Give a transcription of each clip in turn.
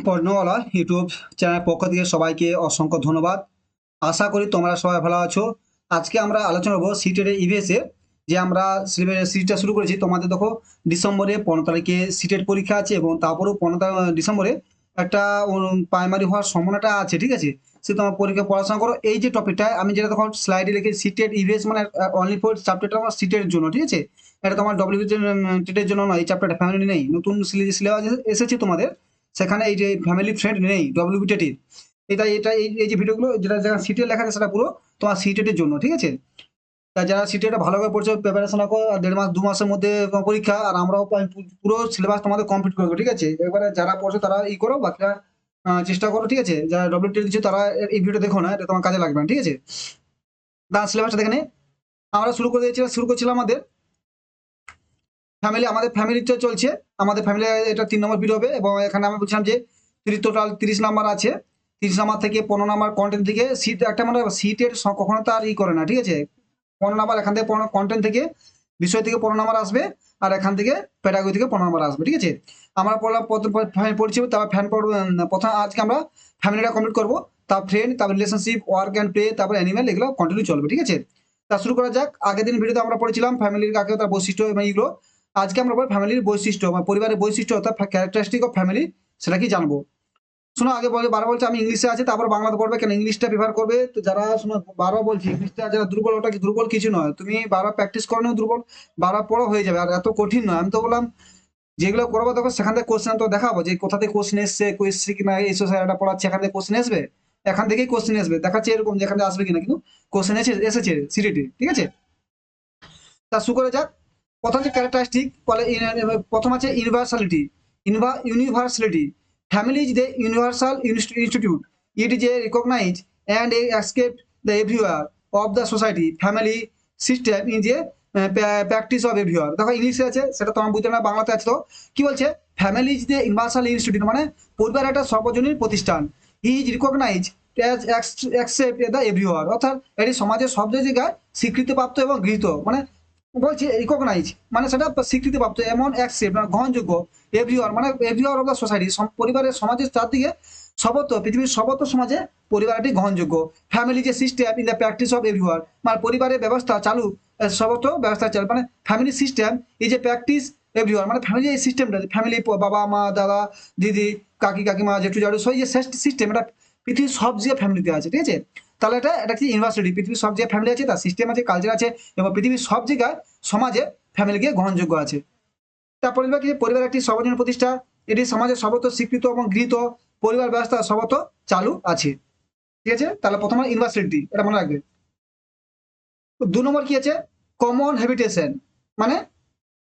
পণ্যওয়ালা YouTube channel পক্ষ থেকে সবাইকে অসংখ্য ধন্যবাদ। আশা করি তোমরা সবাই ভালো আছো। আজকে আমরা আলোচনা করবো সিটের ইভিএস এর যে আমরা সিরিজটা শুরু করেছি। তোমাদের দেখো ডিসেম্বরে 15 তারিখে সিটের পরীক্ষা আছে এবং তারপরেও 15 ডিসেম্বরে একটা প্রাইমারি হওয়ার সম্ভাবনাটা আছে, ঠিক আছে? সে তোমার পরীক্ষা পড়াশোনা করো। এই যে টপিকটা আমি যেটা তখন স্লাইডে লিখে সিটের ইভিএস মানে অনলি ফর চ্যাপ্টারটা আমার সিটের জন্য, ঠিক আছে? এটা তোমার ডব্লিউ টেটের জন্য নয়, এই চ্যাপ্টারটা ফ্যামিলি নেই, নতুন সিলেবাস এসেছে তোমাদের, সেখানে এই যে ফ্যামিলি ফ্রেন্ড নেই ডব্লিউবিটেটির। এই যে ভিডিওগুলো যেটা যারা সিটে লেখা আছে সেটা পুরো তোমার সিটেটের জন্য, ঠিক আছে? তা যারা সিটেটা ভালোভাবে পড়ছে প্রিপারেশন রাখো, আর 1.5-2 মাসের মধ্যে তোমার পরীক্ষা, আর আমরাও পুরো সিলেবাস তোমাদের কমপ্লিট করবো, ঠিক আছে? এবারে যারা পড়ছো তারা ই করো, বাকিরা চেষ্টা করো, ঠিক আছে? যারা ডব্লিউবিটি দিচ্ছ তারা এই ভিডিও দেখো না, এটা তোমার কাজে লাগবে না, ঠিক আছে? তার সিলেবাসটা দেখে নে। আমরা শুরু করছিলাম আমাদের ফ্যামিলি, আমাদের ফ্যামিলিতে চলছে। আমাদের ফ্যামিলি এটা 3 নম্বর ভিডিও হবে, এবং এখানে আমি বলছিলাম যে টোটাল 30 নাম্বার আছে। 30 নাম্বার থেকে 15 নাম্বার কন্টেন্ট থেকে সিট একটা, মানে সিটের কখনো তার ই করে না, ঠিক আছে? 15 নাম্বার এখান থেকে, কন্টেন্ট থেকে, বিষয় থেকে 15 নাম্বার আসবে, আর এখান থেকে প্যাডাগজি থেকে 15 নাম্বার আসবে, ঠিক আছে? আমরা পড়লাম পড়ছি, তারপর প্রথম আজকে আমরা ফ্যামিলিটা কমপ্লিট করবো। তারপর ফ্রেন্ড, তারপর রিলেশনশিপ, ওয়ার্ক অ্যান্ড প্লে, তারপর অ্যানিমেল, এগুলো কন্টিনিউ চলবে, ঠিক আছে? তা শুরু করা যাক। আগের দিন ভিডিওতে আমরা পড়েছিলাম ফ্যামিলির কাকে, তার বৈশিষ্ট্য এবং এইগুলো। আজকে আমরা ফ্যামিলির বৈশিষ্ট্য বা পরিবারের বৈশিষ্ট্য অর্থাৎ ক্যারেক্টারিস্টিক অফ ফ্যামিলি, সেটা কি জানবো। শোনো, আগে বলে বারবার বলছে আমি ইংলিশে আছে, তারপর বাংলাতে পড়বে কেন, ইংলিশটা প্রিফার করবে। তো যারা শোনো, বারবার বলছি ইংলিশটা যারা দুর্বল, ওটা কি দুর্বল কিছু নয়, তুমি বারবার প্র্যাকটিস করো, দুর্বল বারবার পড়ো হয়ে যাবে, আর এত কঠিন নয়। আমি তো বললাম যেগুলো করবো তখন সেখান থেকে কোশ্চেন তো দেখাবো যে কোথা থেকে কোশ্চেন এসছে, এসছে কিনা, এইসব স্যারটা পড়াচ্ছে এখান থেকে কোশ্চেন আসবে, এখান থেকেই কোশ্চেন আসবে, দেখাচ্ছে এরকম যেখান থেকে আসবে কিনা, কিন্তু কোশ্চেন এসেছে সিরিটি, ঠিক আছে? তা শুরু করে যাক। প্রথম যে ক্যারেক্টারিস্টিক বলে, প্রথম আছে universality. Universality, family is the universal institute, it is a recognise and a অ্যাসকেপ the everywhere of the society, family system is a practice of everywhere. দেখো ইংলিশে আছে, সেটা তোমার বুঝতে না, বাংলাতে আছে। তো কি বলছে, family is the universal institute মানে পরিবার একটা সর্বজনীন প্রতিষ্ঠান। He is recognise as accept the everywhere, অর্থাৎ এটি সমাজের সব জায়গায় স্বীকৃতিপ্রাপ্ত এবং গৃহীত, মানে বলছে রিকগনাইজ মানে সেটা স্বীকৃতিপ্রাপ্ত, এমন অ্যাকসেপ্ট মানে গ্রহণযোগ্য, এভরিওয়ান মানে এভরিওয়ান অফ দ্য সোসাইটি, পরিবারের সমাজের চারদিকে সর্বত্র, পৃথিবীর সর্বত্র সমাজে পরিবারটি গ্রহণযোগ্য। ফ্যামিলি যে system in the practice of everyone, মানে পরিবারের ব্যবস্থা চালু, সর্বত্র ব্যবস্থা চালু, মানে ফ্যামিলি সিস্টেম এই যে প্র্যাকটিস এভরিওয়ান, মানে ফ্যামিলি এই সিস্টেমটা, ফ্যামিলি বাবা মা দাদা দিদি কাকি কাকিমা জেঠু জাডু, সেই যে সিস্টেম, এটা পৃথিবীর সব জায়গায় ফ্যামিলিতে আছে, ঠিক আছে? তাহলে এটা কি ইউনিভার্সিটি, পৃথিবীর সব জায়গায় ফ্যামিলি আছে, তার সিস্টেম আছে, কালচার আছে, এবং পৃথিবীর সব জায়গায় সমাজে ফ্যামিলিকে গ্রহণযোগ্য আছে। তারপরে কি, পরিবার একটি সর্বজনীন প্রতিষ্ঠা, এটি সমাজের সর্বত্র স্বীকৃত এবং গৃহীত, পরিবার ব্যবস্থা সর্বত্র চালু আছে, ঠিক আছে? তাহলে প্রথমে ইউনিভার্সালিটি, এটা মনে রাখবে। 2 নম্বর কি আছে, কমন হ্যাবিটেশন, মানে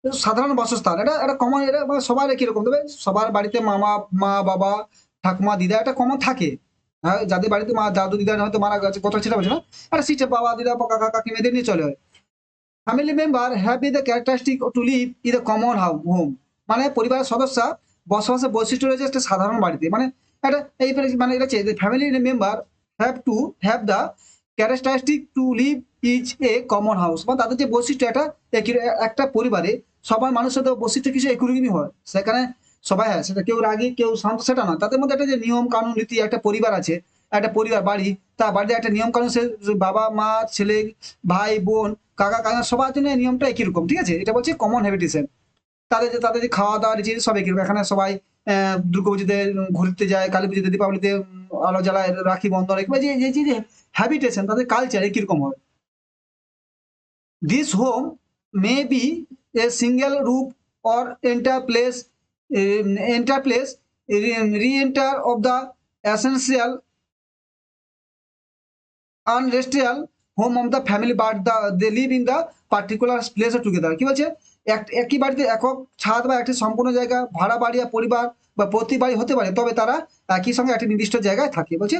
সাধারণ বাসস্থান। এটা এটা কমন, এটা মানে সবার একই রকম, তবে সবার বাড়িতে মা বাবা ঠাকুমা দিদা এটা কমন থাকে। হ্যাঁ, যাদের বাড়িতে মা দাদু দিদা হয়তো মারা গেছে, কথা সেটা বলছে না, একটা সিস্টেম বাবা দিদা কাকা কাকিমা এদের নিয়ে চলে হয়। Family member have be the characteristic to live in the common home, মানে পরিবারের সদস্য বসবাসের বৈশিষ্ট্য রয়েছে একটা সাধারণ বাড়িতে, মানে এটা এই মানে এটা family member have the characteristic to live is a common house, মানে তাদের যে বৈশিষ্ট্য এটা একটা পরিবারে সবার মানুষের তো বৈশিষ্ট্য কিছু একরকমই হয়, সেখানে সবাই হয়, সেটা কেউ রাগী কেউ শান্ত সেটা না, তাদের মধ্যে একটা যে নিয়ম কানুন রীতি, একটা পরিবার আছে, একটা পরিবার বাড়ি, তার বাড়িতে একটা নিয়ম কানুন, সে বাবা মা ছেলে ভাই বোন কাকা কাকা সবার জন্য এই নিয়মটা একই রকম, ঠিক আছে? এটা বলছে কমন হ্যাবিটেশন। তাদের যে খাওয়া দাওয়া রীতি সব একই রকম, এখানে সবাই দুর্গাপুজোতে ঘুরতে যায়, কালী পুজোতে দীপাবলিতে আলো জ্বালায়, রাখি বন্ধন, এগুলো যে যে যে হ্যাবিটেশন, তাদের কালচার একই রকম হয়। This home may be a single roof or entire place re-enter of the essential ancestral home of the family, but they live in the particular place together। কি বলছে, একই বাড়িতে একক ছাদ বা একটি সম্পূর্ণ জায়গা, ভাড়া বাড়ি বা পরিবার বা প্রতি বাড়ি হতে পারে, তবে তারা একই সঙ্গে একটি নির্দিষ্ট জায়গায় থাকে। বলছে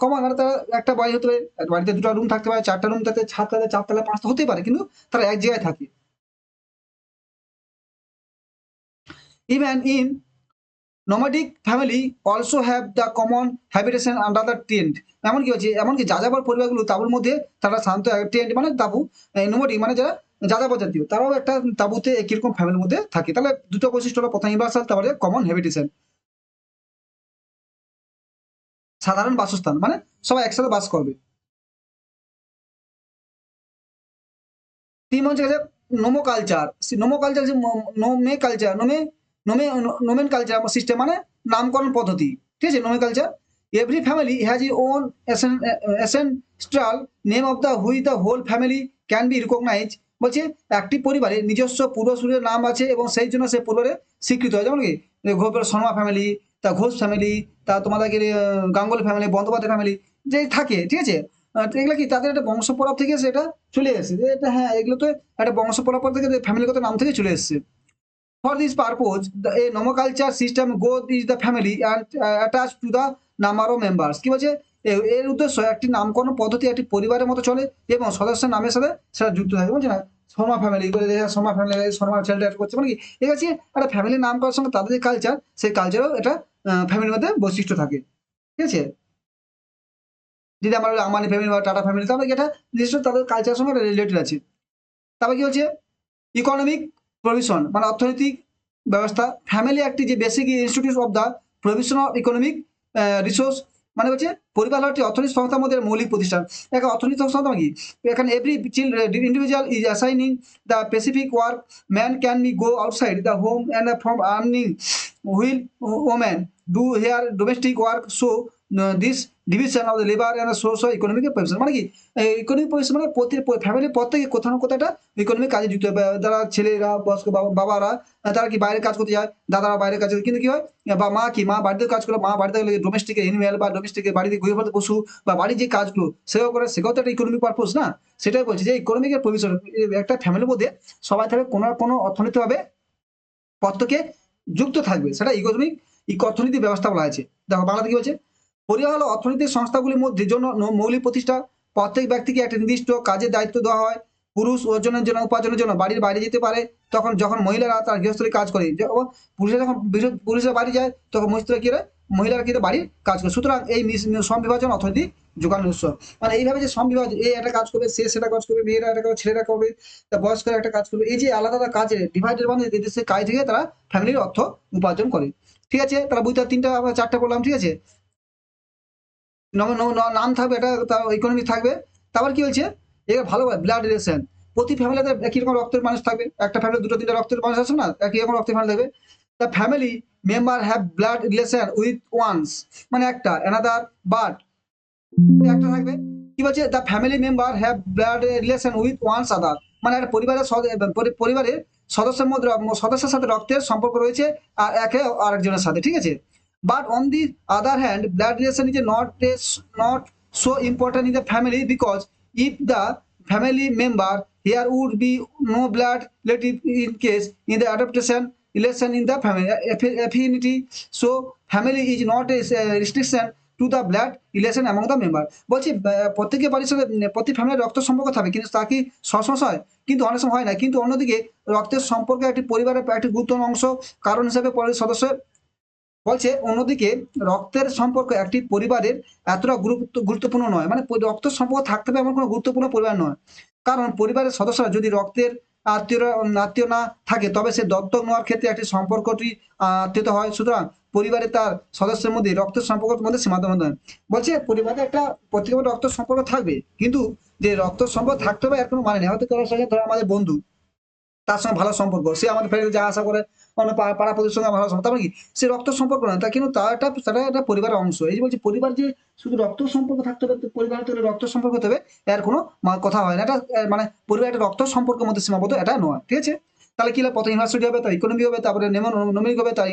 কমন, মানে তারা একটা বাড়ি হতে পারে, একটা বাড়িতে 2টা রুম থাকতে পারে, 4টা রুম থাকতে, ছাদ থাকতে, 4 তলা 5 হতে পারে, কিন্তু তারা এক জায়গায় থাকে। Even in nomadic family also have the common habitation under the tent. এমনকি হচ্ছে, এমনকি যাযাবর পরিবারগুলো তাঁবুর মধ্যে, তারা শান্ত টেন্ট মানে তাঁবু, নোমাডিক মানে যারা যাযাবর জাতীয়, তারাও একটা তাঁবুতে একই রকম ফ্যামিলির মধ্যে থাকে। তাহলে দুটো বৈশিষ্ট্য হলো, প্রথম ইউনিভার্সাল, তারপরে কমন হ্যাবিটেশন। সাধারণ বাসস্থান, মানে সবাই একসাথে বাস করবে। 3 হচ্ছে নোমো কালচার। নোমো কালচার যে নোমে কালচার, নোমে নোমেন কালচার সিস্টেম, মানে নামকরণ পদ্ধতি। ঠিক আছে, nomenclature. Every family has ই own ancestral name of the which the whole family can be recognise. বলছে একটি পরিবারে নিজস্ব পূর্বসূরের নাম আছে এবং সেই জন্য সে পরিবারে স্বীকৃত হয়। যেমন কি শর্মা ফ্যামিলি, তা ঘোষ ফ্যামিলি, তা তোমাদের গাঙ্গুলি ফ্যামিলি, বন্দ্যোপাধ্যায় ফ্যামিলি যে থাকে। ঠিক আছে, এগুলো কি তাদের একটা বংশ পরব থেকে সেটা চলে এসেছে, যে এটা হ্যাঁ এগুলো তো একটা বংশ পরম্পরা থেকে ফ্যামিলিগত নাম থেকে চলে এসেছে। For this purpose a nomenclature system goes is the family and attach to the number of members. কি বলছে, এর উদ্দেশ্য একটি নামকরণ পদ্ধতি একটি পরিবারের মতো চলে এবং সদস্যের নামের সাথে সেটা যুক্ত থাকে। বলছে না শর্মা ফ্যামিলি করে, শর্মা ফ্যামিলি, শর্মা ছেলেটা করছে, মানে কি ঠিক আছে একটা ফ্যামিলির নাম করার সঙ্গে তাদের যে কালচার, সেই কালচারও এটা ফ্যামিলির মধ্যে বৈশিষ্ট্য থাকে। ঠিক আছে, যদি আমার আম্বানি ফ্যামিলি বা টাটা ফ্যামিলি, তাহলে কি এটা নিজস্ব তাদের কালচারের সঙ্গে রিলেটেড আছে। তারপর কি হচ্ছে ইকোনমিক প্রভিশন, মানে অর্থনৈতিক ব্যবস্থা। ফ্যামিলি একটি যে basic institute of the provision of economic resource, মানে হচ্ছে পরিবার হল একটি অর্থনৈতিক সংস্থার মধ্যে মৌলিক প্রতিষ্ঠান। একটা অর্থনৈতিক সংস্থা কি, এখানে every individual is assigning the specific work man can be go outside the home and from earning while woman do their domestic work. So this division of the labour and source of economic position, মানে কি economic position মানে ফ্যামিলির প্রত্যেকে কোথাও না কোথাও একটা economic কাজে যুক্ত হবে। যারা ছেলেরা বয়স্ক বাবারা তারা কি বাইরে কাজ করতে যায়, দাদারা বাইরে কাজ করে, কিন্তু কি হয় বা মা কি মা বাড়িতে কাজ করে, মা বাড়িতে ডোমেস্টিক এনিম্যাল বা ডোমেস্টিক বাড়িতে গৃহপালিত পশু বা বাড়ির যে কাজগুলো সেও করে, সেটাও তো একটা ইকোনমিক পারপোজ না। সেটাই বলছে যে ইকোনমিকের প্রভিশন একটা ফ্যামিলির মধ্যে সবাই থাকবে কোনো না কোনো অর্থনৈতিকভাবে প্রত্যেকে যুক্ত থাকবে, সেটা ইকোনমিক অর্থনীতি ব্যবস্থা বলা আছে। দেখো বাংলাতে কি বলছে, পরিবার হলো অর্থনৈতিক সংস্থাগুলির মধ্যে জন্য মৌলিক প্রতিষ্ঠা। প্রত্যেক ব্যক্তিকে একটা নির্দিষ্ট কাজের দায়িত্ব দেওয়া হয়। পুরুষ অর্জনের জন্য উপার্জনের জন্য বাড়ির বাইরে যেতে পারে, তখন যখন মহিলারা তার গৃহস্থলী কাজ করে। পুরুষরা যখন পুরুষরা বাড়ি যায় তখন মহিলারা কি করে, মহিলারা কিন্তু বাড়ির কাজ করে। সুতরাং এই সমবিভাজন অর্থনৈতিক যোগান উৎস, মানে এইভাবে যে সমবিভাজন, এই একটা কাজ করবে, সে সেটা কাজ করবে, মেয়েরা একটা করবে, ছেলেরা করবে, তা বয়স্করা একটা কাজ করবে, এই যে আলাদা আলাদা কাজে ডিভাইডেড, মানে সেই কাজ থেকে তারা ফ্যামিলির অর্থ উপার্জন করে। ঠিক আছে, তারা বুঝতে তিনটা আমরা চারটা বললাম। ঠিক আছে, নাম থাকবে, এটা ইকোনমি থাকবে। তারপর কি হয়েছে, এবার ভালো ব্লাড রিলেশন। প্রতি ফ্যামিলিতে একই রকম রক্তের মানুষ থাকবে, একটা ফ্যামিলি দুটো তিনটা রক্তের মানুষ আছে না, একই রকম রক্তের ফ্যামিলি থাকবে। The family member have blood relation with one's, মানে একটা অ্যানাদার, বাট একটা থাকবে। কি বলছে, the family member have blood relation with one's other, মানে একটা পরিবারের পরিবারের সদস্যের মধ্যে সদস্যের সাথে রক্তের সম্পর্ক রয়েছে আর একে আরেকজনের সাথে। ঠিক আছে, but on the other hand blood relation is not so important in the family, because if the family member here would be no blood relative in case in the adaptation relation in the family affinity, so family is not a restriction to the blood relation among the member। বলছি প্রত্যেকের বাড়ির সাথে প্রতি ফ্যামিলির রক্ত সম্পর্ক থাকবে, কিন্তু তা কি সবসময় হয়, কিন্তু অনেক সময় হয় না। কিন্তু অন্যদিকে রক্তের সম্পর্ক একটি পরিবারের একটি গুরুত্বপূর্ণ অংশ কারণ হিসেবে পরিবারের সদস্য। বলছে অন্যদিকে রক্তের সম্পর্ক একটি পরিবারের এতটা গুরুত্বপূর্ণ নয়, মানে রক্ত সম্পর্ক থাকতে হবে এমন কোনো গুরুত্বপূর্ণ পরিবার নয়। কারণ পরিবারের সদস্যরা যদি রক্তের আত্মীয় না থাকে, তবে সে দত্তক নেওয়ার ক্ষেত্রে একটি সম্পর্কটি আত্মীয়তা হয়। সুতরাং পরিবারে তার সদস্যের মধ্যে রক্তের সম্পর্কের মধ্যে সীমাবদ্ধ নয়। বলছে পরিবারে একটা প্রত্যেকের রক্ত সম্পর্ক থাকবে, কিন্তু যে রক্ত সম্পর্ক থাকতে হবে এর কোনো মানে নেই। হয়তো কারোর সঙ্গে ধরো আমাদের বন্ধু, তার সঙ্গে ভালো সম্পর্ক, সে আমাদের ফ্যামিলি যা আশা করে, অন্য পাড়া প্রতিবেশীর সঙ্গে ভালো সম্পর্ক, তার মানে কি সে রক্ত সম্পর্ক নয়, তা কিন্তু তার সেটা একটা পরিবারের অংশ। এই যে বলছি পরিবার যে শুধু রক্ত সম্পর্ক থাকতে হবে, পরিবার হতে হলে রক্ত সম্পর্ক হতে হবে, এর কোনো কথা হয় না। এটা মানে পরিবার একটা রক্ত সম্পর্কের মধ্যে সীমাবদ্ধ এটা নয়। ঠিক আছে, তাহলে কি হলো, প্রথম ইউনিভার্সিটি হবে, তার ইকোনমি হবে, তারপরে নমিক হবে, তার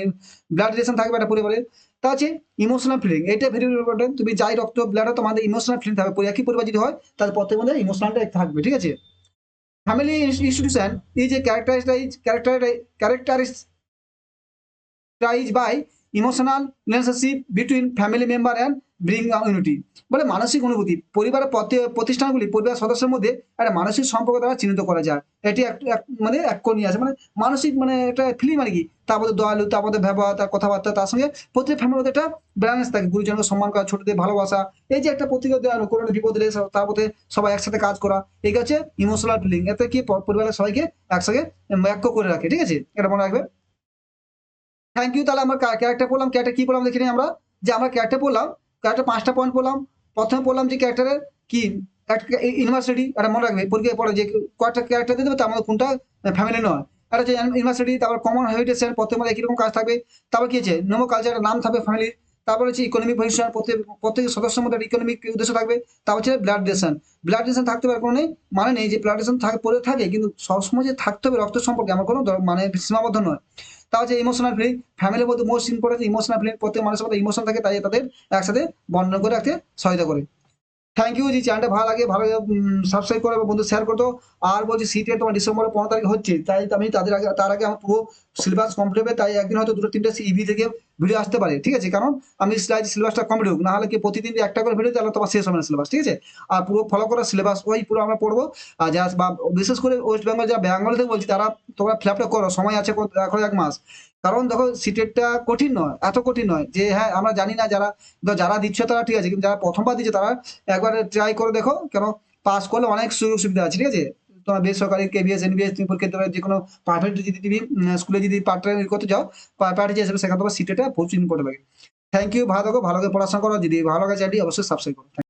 ব্লাড রিলেশন থাকবে একটা পরিবারে। তা আছে ইমোশনাল ফিলিং, এটা ভেরি ইম্পর্টেন্ট। তুমি যাই রক্ত ব্লাড হয় তোমাদের ইমোশনাল ফিলিং থাকবে, একই পরিবার যদি হয় তাহলে প্রত্যেকের মধ্যে ইমোশনালটা থাকবে। ঠিক আছে, family institution is a characterized by emotional relationship between family member and bring unity। বলে মানসিক অনুভূতি পরিবারের প্রতিষ্ঠানগুলি পরিবারের সদস্যের মধ্যে একটা মানসিক সম্পর্ক দ্বারা চিহ্নিত করা যায়। এটি মানে এক কোণী আছে, মানে মানসিক মানে একটা ফিলিং, মানে কি তার মধ্যে দয়ালু, তার মধ্যে ব্যবহার, তার কথাবার্তা, তার সঙ্গে প্রত্যেক ফ্যামিলির মধ্যে একটা ব্যালেন্স থাকে, গুরুজনকে সম্মান করা, ছোটদের ভালোবাসা, এই যে একটা প্রত্যেক কোনো বিপদ এলে তার মধ্যে সবাই একসাথে কাজ করা, এই হচ্ছে ইমোশনাল ফিলিং। এতে কি পরিবারের সবাইকে একসাথে ঐক্য করে রাখে। ঠিক আছে, এটা মনে রাখবে। Thank you. তাহলে আমরা ক্যারেক্টার পড়লাম, ক্যারেক্টার কি পড়লাম দেখে নিই আমরা, যে আমরা ক্যারেক্টার পড়লাম ক্যারেক্টার 5টা পয়েন্ট বললাম। প্রথমে বললাম যে ক্যারেক্টারের কি ইউনিভার্সিটি, এটা মনে রাখবে পরীক্ষায় পড়ে যে কয়েকটা ক্যারেক্টার দিয়ে দেবে, তার মধ্যে কোনটা ফ্যামিলি নয়। এটা হচ্ছে ইউনিভার্সিটি, তারপর কমন হেরিটেজ, প্রত্যেকের মধ্যে একই রকম কাজ থাকবে। তারপর কি আছে নোমো কালচারের নাম থাকবে ফ্যামিলির। তারপর হচ্ছে ইকোনমিক পজিশন, প্রত্যেক সদস্যের মধ্যে ইকোনমিক উদ্দেশ্য থাকবে। তারপর হচ্ছে ব্লাড রিলেশন। ব্লাড রিলেশন থাকতে পারে কোনো নেই মানে নেই যে ব্লাড রিলেশন পড়ে থাকে, কিন্তু সবসময় যে থাকতে হবে রক্ত সম্পর্কে আমার কোনো মানে সীমাবদ্ধ নয়। তা হচ্ছে ইমোশনাল ফিলিং, ফ্যামিলির মধ্যে মোস্ট ইম্পর্টেন্ট ইমোশনাল ফিলিং, প্রত্যেক মানুষের মধ্যে ইমোশন থাকে, তাই তাদের একসাথে বর্ণনা করে রাখতে সহায়তা করে। Thank you. যে চ্যানেলটা ভালো লাগে ভালো সাবস্ক্রাইব করো এবং বন্ধু শেয়ার করতো। আর বলছি সিটে তোমার ডিসেম্বরের 15 তারিখে হচ্ছে, তাই আমি তার আগে আমার পুরো সিলেবাস কমপ্লিট হবে, তাই একদিন হয়তো দুটো তিনটে ইভি থেকে ভিডিও আসতে পারে, ঠিক আছে? কারণ আমি সিলেবাসটা কমপ্লিট হোক, না হলে কি প্রতিদিন একটা করে ভিডিও তাহলে তোমার শেষ হবে না সিলেবাস, ঠিক আছে? আর পুরো ফলো করা সিলেবাস ওই পুরো আমরা পড়বো। আর যা বা বিশেষ করে ওয়েস্ট বেঙ্গল যা বেঙ্গল থেকে বলছি, তারা তোমরা ফিল করো, সময় আছে এখন 1 মাস। কারণ দেখো সিটেটটা কঠিন নয়, এত কঠিন নয় যে হ্যাঁ আমরা জানি না, যারা যারা দিচ্ছে তারা ঠিক আছে, কিন্তু যারা প্রথমবার দিচ্ছে তারা একবার ট্রাই করে দেখো, কেন পাস করলে অনেক সুযোগ সুবিধা আছে, ঠিক আছে? তোমার বেসরকারি কেবিএস এনবিএস তুমি পরীক্ষা দেবে, যে কোনো প্রাইভেট যদি তুমি স্কুলে যদি পার্ট টাইম করতে যাও, প্রাইভেট হিসেবে সেখানে তোমার সিটেটা প্রচুর ইম্পর্টেন্ট লাগে। থ্যাংক ইউ, ভালো থাকো, ভালো করে পড়াশোনা করো, যদি ভালো লাগে চ্যানেলটি অবশ্যই সাবস্ক্রাইব করো।